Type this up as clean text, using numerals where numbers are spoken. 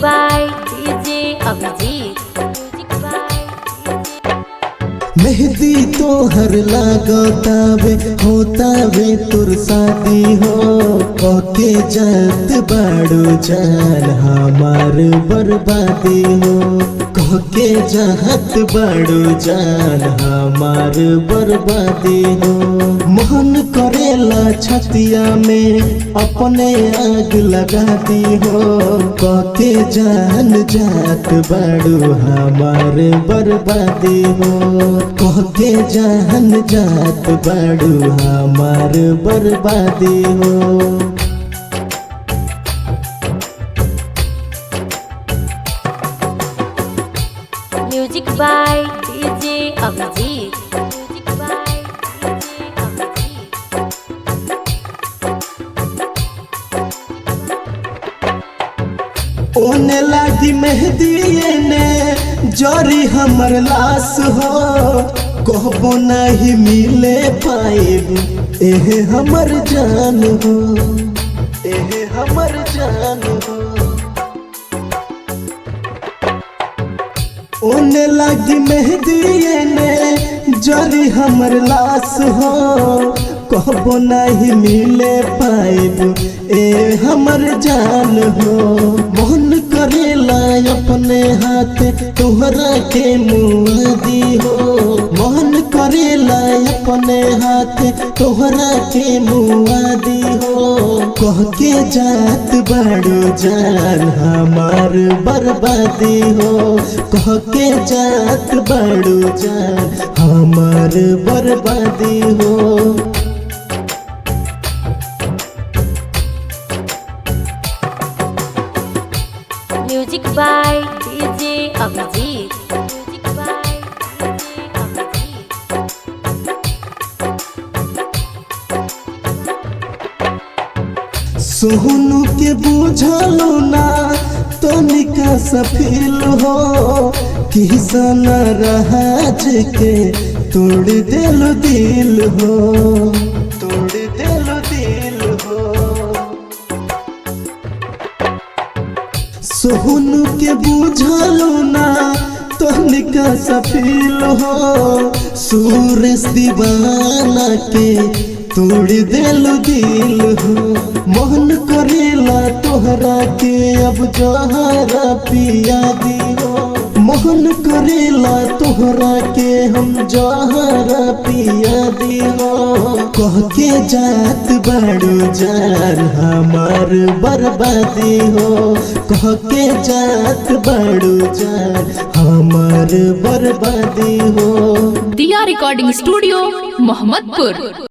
By DJ Abhijit. मेहंदी तो हर लागतावे होतावे तुर शादी हो ओके जात बाड़ू जान हमार बर्बादी हो कहके जात बाड़ू जान हमार बर्बादी हो। मोहन करेला छतिया में अपने आग लगा दी हो कहके जान जात बाड़ू हमार बर्बादी हो कहके जान जात बाड़ू हमार बर्बादी हो। Music by DJ Abhijeet. ओने लागी मेहंदी ने जरी हमर लाश हो कहबो नहीं मिले पाएब एहे हमर जान हो एहे हमर जान हो। ओने लागी मेहंदी ने जरी हमर लाश हो कहबो नहीं मिले पाएब ए हमर जान हो। मोहन करेला अपने हाथ तोहरा के मुआदी हो मोहन करेला अपने हाथ तोहरा के मुआदी हो कहके जात बाड़ू जान हमार बर्बादी हो कहके जात बाड़ू जान हमार बर्बादी हो। Music by DJ Abhijeet. सोहनू के बुझलो ना तनिका सफील हो किसन राज के तोड़ देलो दिल हो तोड़ देलो दिल हो। सोहनू के बुझलो ना तनिका सफील हो सूरज दीवाना के तोड़ देलो दिल हो। मोहन करेला तोहरा के अब जहरा पिया दियो मोहन करेला तोहरा के हम जहरा पिया दियो कहके जात बाड़ू जान हमार बर्बादी हो कहके जात बाड़ू जान हमार बर्बादी हो। दिया रिकॉर्डिंग स्टूडियो मोहम्मदपुर।